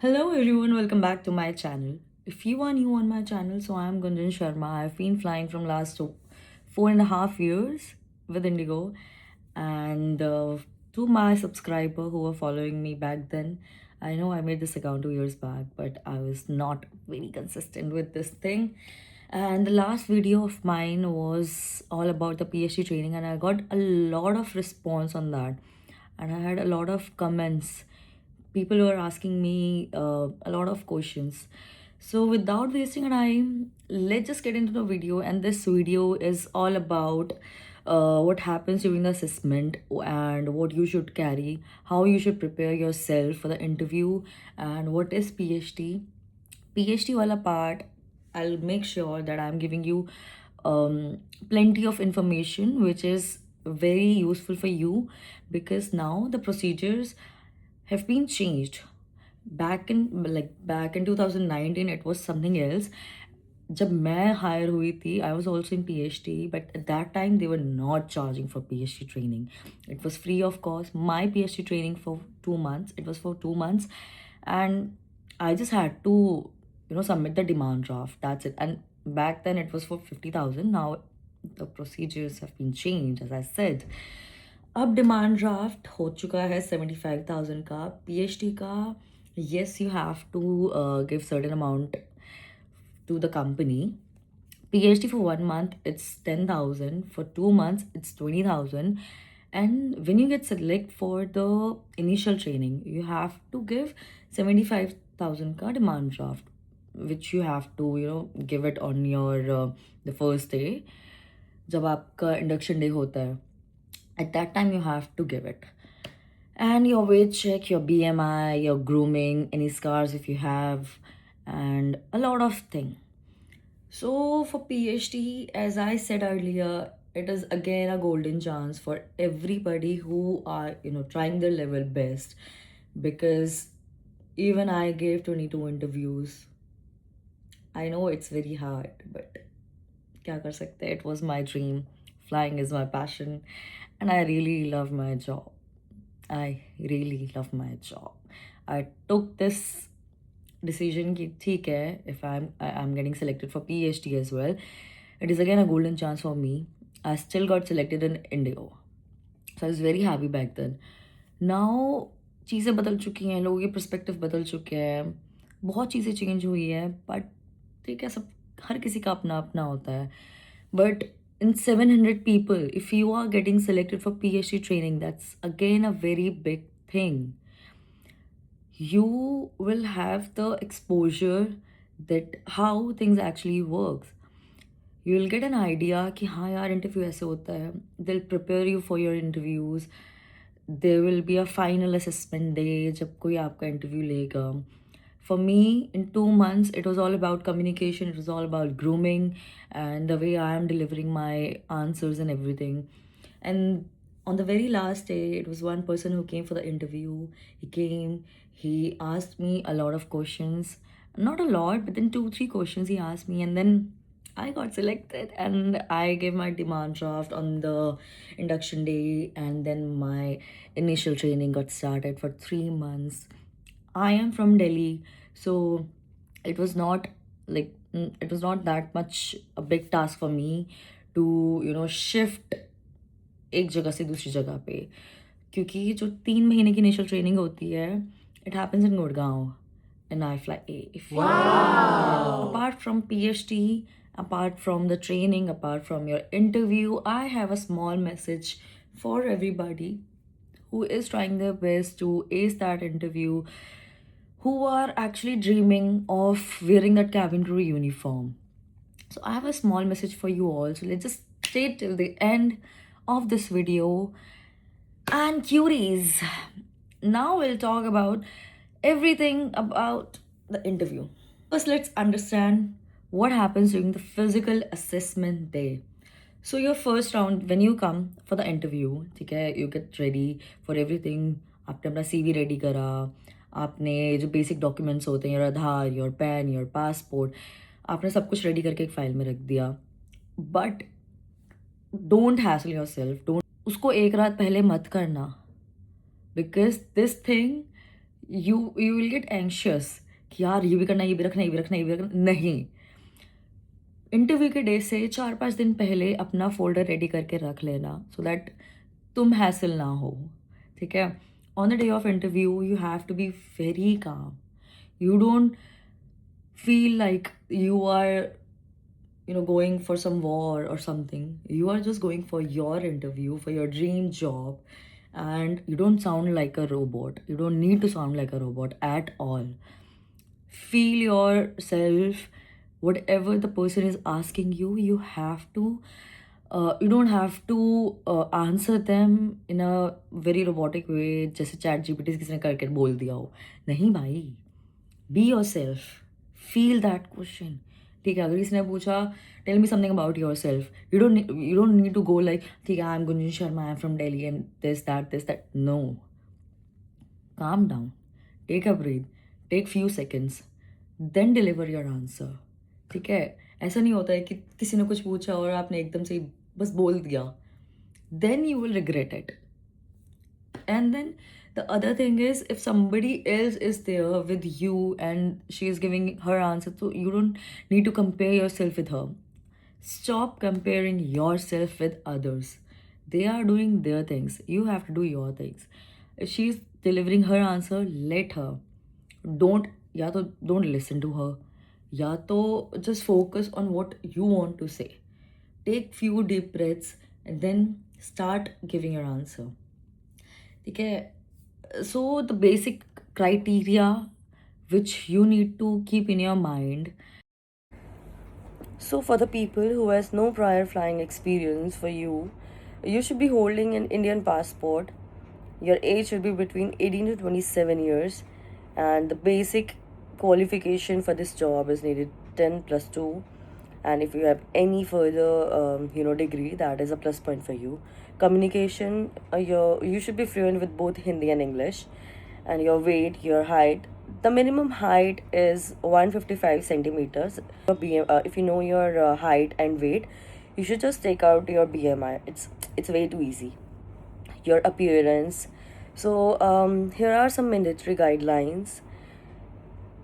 Hello everyone, welcome back to my channel. If you are new on my channel, so I'm Gunjan Sharma. I've been flying from last 4.5 years with Indigo, and to my subscriber who were following me back then, I know I made this account 2 years back, but I was not very consistent with this thing. And the last video of mine was all about the PhD training, and I got a lot of response on that, and I had a lot of comments. People were asking me a lot of questions. So without wasting time, let's just get into the video. And this video is all about what happens during the assessment and what you should carry, how you should prepare yourself for the interview, and what is PhD wala part. I'll make sure that I'm giving you plenty of information which is very useful for you, because now the procedures have been changed. Back in 2019 it was something else. जब मैं higher हुई थी, I was also in PhD, but at that time they were not charging for PhD training. It was free of cost. My PhD training for 2 months, it was for 2 months, and I just had to, submit the demand draft. That's it. And back then it was for 50,000. Now the procedures have been changed, as I said. अब demand draft हो चुका है 75,000 का. PhD का, yes, you have to give certain amount to the company. PhD for 1 month it's 10,000, for 2 months it's 20,000, and when you get select for the initial training, you have to give 75,000 ka demand draft, which you have to give it on your the first day. जब आपका induction day होता है, at that time you have to give it. And your weight check, your BMI, your grooming, any scars if you have, and a lot of things. So for PhD, as I said earlier, it is again a golden chance for everybody who are trying their level best, because even I gave 22 interviews. I know it's very hard, but kya kar sakte? It was my dream. Flying is my passion, and I really love my job. I really love my job. I took this decision ki theek hai, if I'm getting selected for PhD as well, it is again a golden chance for me. I still got selected in Indigo, so I was very happy back then. Now चीज़ें बदल चुकी हैं, लोगों के perspective बदल चुके हैं, बहुत चीज़ें चेंज हुई है, बट ठीक है, सब हर किसी का अपना अपना होता है. But in 700 people, if you are getting selected for PhD training, that's again a very big thing. You will have the exposure that how things actually works. You will get an idea कि हाँ यार interview ऐसे होता है. They'll prepare you for your interviews. There will be a final assessment day जब कोई आपका interview लेगा. For me, in 2 months, it was all about communication. It was all about grooming and the way I am delivering my answers and everything. And on the very last day, it was one person who came for the interview. He came, he asked me a lot of questions. Not a lot, but then 2, 3 questions he asked me, and then I got selected and I gave my demand draft on the induction day, and then my initial training got started for 3 months. I am from Delhi, so it was not it was not that much a big task for me to shift एक जगह से दूसरी जगह पे, क्योंकि जो 3 महीने की इनिशियल ट्रेनिंग होती है, it happens in Gurgaon and I fly A. If you apart from PhD, apart from the training, apart from your interview, I have a small message for everybody who is trying their best to ace that interview, who are actually dreaming of wearing that cabin crew uniform. So I have a small message for you all. So let's just stay till the end of this video. And cuties, now we'll talk about everything about the interview. First, let's understand what happens during the physical assessment day. So your first round, when you come for the interview, ठीक है, you get ready for everything. आपने अपना CV ready करा, आपने जो basic documents होते हैं, your Aadhaar, your pan, your passport, आपने सब कुछ रेडी करके एक फाइल में रख दिया. But don't hassle your self. Don't उसको एक रात पहले मत करना, because this thing you will get anxious कि यार ये भी करना, ये भी रखना, ये भी रखना, ये भी रखना। नहीं, इंटरव्यू के डे से 4-5 दिन पहले अपना फ़ोल्डर रेडी करके रख लेना, सो दैट तुम हैसल ना हो, ठीक है? On the day of interview you have to be very calm. You don't feel like you are, going for some war or something. You are just going for your interview, for your dream job, and you don't sound like a robot. You don't need to sound like a robot at all. Feel yourself. Whatever the person is asking you, you have to, you don't have to answer them in a very robotic way, जैसे chat GPT किसी ने करके बोल दिया हो. नहीं भाई, be yourself, feel that question. ठीक है, अगर किसी ने पूछा tell me something about yourself, you don't need to go like ठीक है I am Gunjan Sharma, I am from Delhi and this that. No, calm down, take a breath, take few seconds, then deliver your answer. ठीक है, ऐसा नहीं होता है कि किसी ने कुछ पूछा और आपने एकदम से ही बस बोल दिया, then you will regret it. And then the other thing is, if somebody else is there with you and she is giving her answer, so you don't need to compare yourself with her. Stop comparing yourself with others. They are doing their things, you have to do your things. If she is delivering her answer, let her. Don't, या तो don't listen to her, या तो just focus on what you want to say. Take few deep breaths and then start giving your answer. ठीक है, so the basic criteria which you need to keep in your mind. So for the people who has no prior flying experience, for you, you should be holding an Indian passport. Your age should be between 18 to 27 years, and the basic qualification for this job is needed 10 plus 2. And if you have any further degree, that is a plus point for you. Communication, you should be fluent with both Hindi and English. And your weight, your height, the minimum height is 155 centimeters. If you know your height and weight, you should just take out your BMI. It's way too easy. Your appearance. So here are some mandatory guidelines.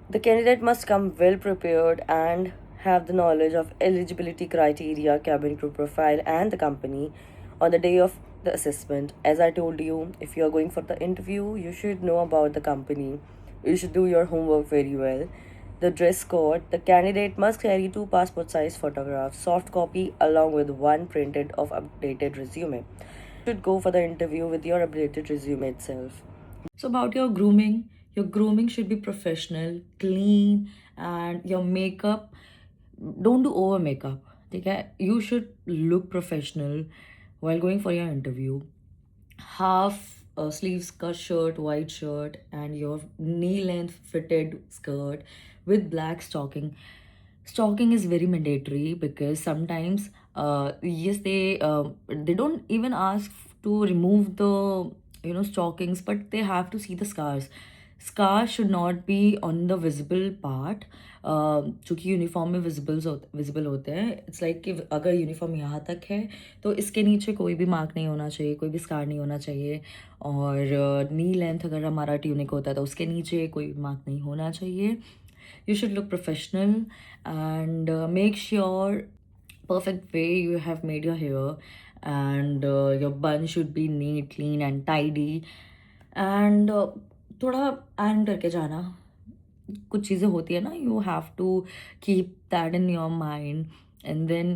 The candidate must come well prepared and have the knowledge of eligibility criteria, cabin crew profile, and the company on the day of the assessment. As I told you, if you are going for the interview, you should know about the company. You should do your homework very well. The dress code, the candidate must carry 2 passport size photographs, soft copy along with one printed of updated resume. You should go for the interview with your updated resume itself. So about your grooming should be professional, clean, and your makeup, don't do over makeup. Okay, you should look professional while going for your interview. Half sleeves cut shirt, white shirt, and your knee length fitted skirt with black stocking. Stocking is very mandatory because sometimes yes, they don't even ask to remove the stockings, but they have to see the scars. Scars should not be on the visible part. चूँकि uniform में visible होते हैं. It's like कि अगर uniform यहाँ तक है तो इसके नीचे कोई भी मार्क नहीं होना चाहिए, कोई भी स्कार नहीं होना चाहिए. और नी लेंथ अगर हमारा ट्यूनिक होता है तो उसके नीचे कोई मार्क नहीं होना चाहिए. You should look professional and make sure perfect way you have made your hair, and your bun should be neat, clean and tidy. And थोड़ा iron करके जाना. कुछ चीज़ें होती है ना, you have to keep that in your mind. And then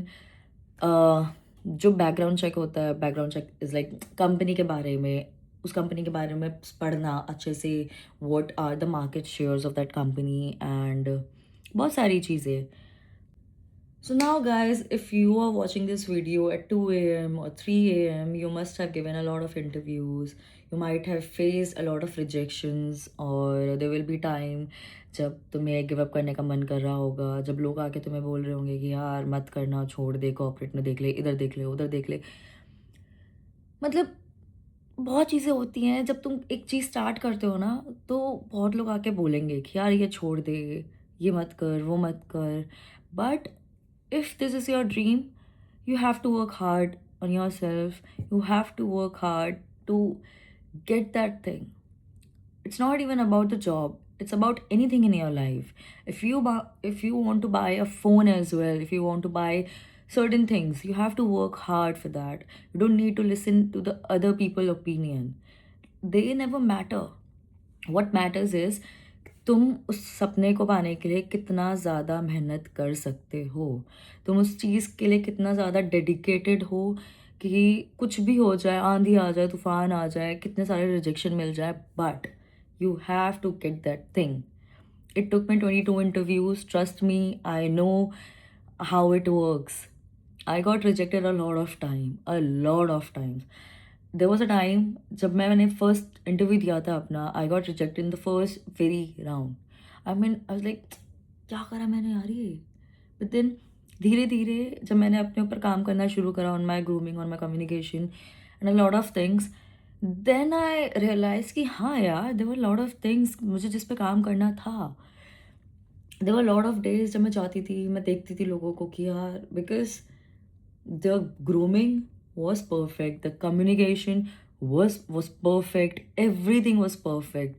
जो background check होता है, background check is like company के बारे में, उस कंपनी के बारे में पढ़ना अच्छे से, what are the market shares of that company, and बहुत सारी चीज़ें. So now guys, if you are watching this video at 2 a.m. or 3 a.m., you must have given a lot of interviews. You might have faced a lot of rejections, or there will be time जब तुम्हें give up करने का मन कर रहा होगा, जब लोग आके तुम्हें बोल रहे होंगे कि यार मत करना, छोड़ दे, कॉर्पोरेट में देख ले, इधर देख ले, उधर देख ले. मतलब बहुत चीज़ें होती हैं. जब तुम एक चीज़ स्टार्ट करते हो ना, तो बहुत लोग आके बोलेंगे कि यार ये छोड़ दे, ये मत कर, वो मत कर. But if this is your dream, you have to work hard on yourself. You have to work hard to get that thing. It's not even about the job. It's about anything in your life. If you want to buy a phone as well, if you want to buy certain things, you have to work hard for that. You don't need to listen to the other people opinion. They never matter. What matters is तुम उस सपने को पाने के लिए कितना ज़्यादा मेहनत कर सकते हो। तुम उस चीज़ के लिए कितना ज़्यादा डेडिकेटेड हो कि कुछ भी हो जाए, आंधी आ जाए, तूफ़ान आ जाए, कितने सारे रिजेक्शन मिल जाए, but you have to get that thing. It took me 22 interviews. Trust me, I know how it works. I got rejected a lot of time, a lot of times. There was a time जब मैंने first interview दिया था अपना, I got rejected in the first very round. I mean, I was like, क्या करा मैंने यार ये? But then धीरे धीरे जब मैंने अपने ऊपर काम करना शुरू करा on my grooming, on my communication and a lot of things, then I realized कि हाँ यार, there were a lot of things मुझे जिस पे काम करना था. There were a lot of days जब मैं जाती थी, मैं देखती थी लोगों को कि यार, because the grooming was perfect, the communication was perfect, everything was perfect.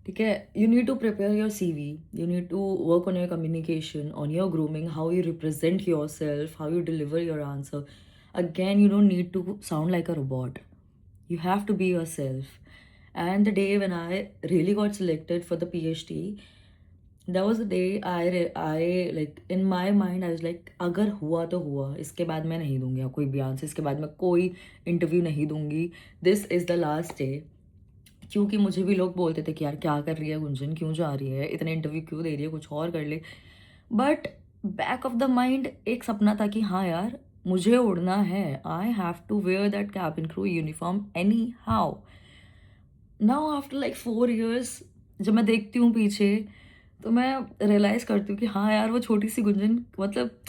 ठीक है, you need to prepare your CV, you need to work on your communication, on your grooming, how you represent yourself, how you deliver your answer. Again, you don't need to sound like a robot. You have to be yourself. And the day when I really got selected for the PhD, that was the day I like in my mind I was like, अगर हुआ तो हुआ, इसके बाद मैं नहीं दूंगी कोई भी आंसर, इसके बाद मैं कोई इंटरव्यू नहीं दूंगी. This is the last day. क्योंकि मुझे भी लोग बोलते थे कि यार क्या कर रही है गुंजन, क्यों जा रही है, इतने इंटरव्यू क्यों दे रही है, कुछ और कर ले. But back of the mind एक सपना था कि हाँ यार, मुझे उड़ना है. I have to wear that cabin crew uniform anyhow. Now after like 4 years जब मैं देखती हूँ पीछे, तो मैं रियलाइज़ करती हूँ कि हाँ यार, वो छोटी सी गुंजन, मतलब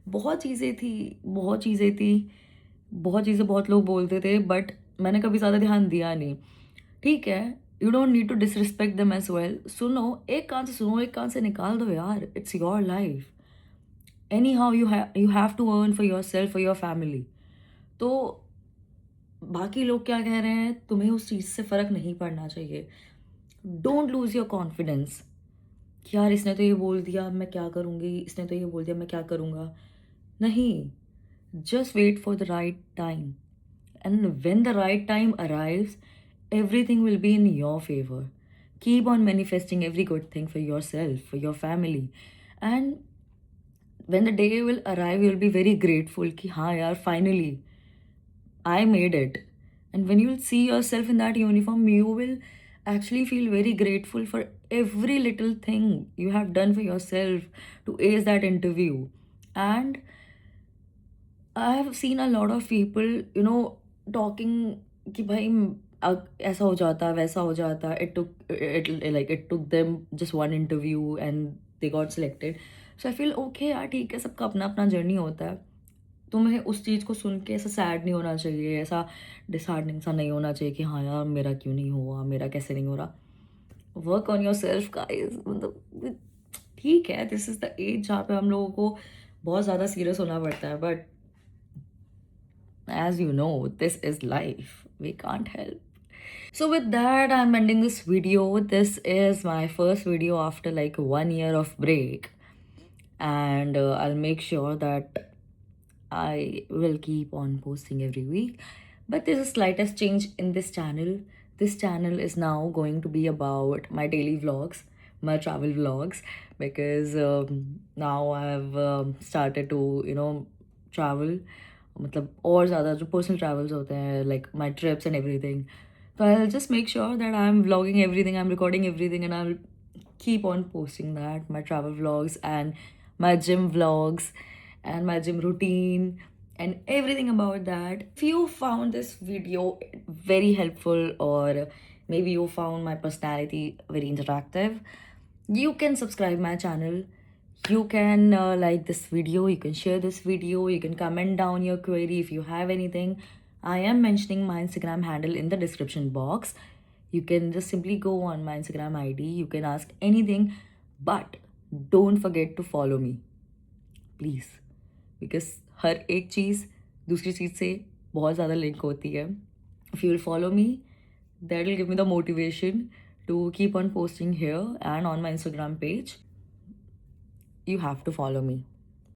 बहुत चीज़ें थी, बहुत चीज़ें थी, बहुत चीज़ें बहुत लोग बोलते थे, बट मैंने कभी ज़्यादा ध्यान दिया नहीं. ठीक है, you don't need to disrespect them as well. सुनो, एक कान से सुनो, एक कान से निकाल दो यार. It's your life. Anyhow you have to earn for yourself, for your family. तो बाकी लोग क्या कह रहे हैं, तुम्हें उस चीज़ से फ़र्क नहीं पड़ना चाहिए. डोंट लूज़ योर कॉन्फिडेंस कि यार इसने तो ये बोल दिया, मैं क्या करूँगी, इसने तो ये बोल दिया, मैं क्या करूँगा. नहीं, just wait for the right time. And when the right time arrives, everything will be in your favor. Keep on manifesting every good thing for yourself, for your family. And when the day will arrive, you'll be very grateful कि हाँ यार, finally, I made it. And when you'll see yourself in that uniform, you will actually feel very grateful for every little thing you have done for yourself to ace that interview. And I have seen a lot of people, talking कि भाई ऐसा हो जाता, वैसा हो जाता. It took them just one interview and they got selected. So I feel okay यार, ठीक है, सबका अपना अपना जर्नी होता है. तुम्हें उस चीज़ को सुन के ऐसा सैड नहीं होना चाहिए, ऐसा डिसहार्डनिंग सा नहीं होना चाहिए कि हाँ यार, मेरा क्यों नहीं हुआ, मेरा कैसे नहीं हो रहा. Work on your self guys. मतलब ठीक है, दिस इज़ द एज जहाँ पे हम लोगों को बहुत ज़्यादा सीरियस होना पड़ता है, but as you know, this is life. We can't help. So with that, I'm ending this video. This is my first video after like 1 year of break. And I'll make sure that I will keep on posting every week. But there's a slightest change in this channel. This channel is now going to be about my daily vlogs, my travel vlogs, because now I've started to, travel. मतलब और ज़्यादा जो personal travels होते हैं, like my trips and everything. तो I will just make sure that I am vlogging everything, I am recording everything, and I will keep on posting that, my travel vlogs and my gym vlogs and my gym routine and everything about that. If you found this video very helpful, or maybe you found my personality very interactive, you can subscribe my channel. You can like this video, you can share this video, you can comment down your query if you have anything. I am mentioning my Instagram handle in the description box. You can just simply go on my Instagram ID, you can ask anything, but don't forget to follow me, please, because हर एक चीज़ दूसरी चीज़ से बहुत ज़्यादा link होती है. If you will follow me, that will give me the motivation to keep on posting here and on my Instagram page. You have to follow me.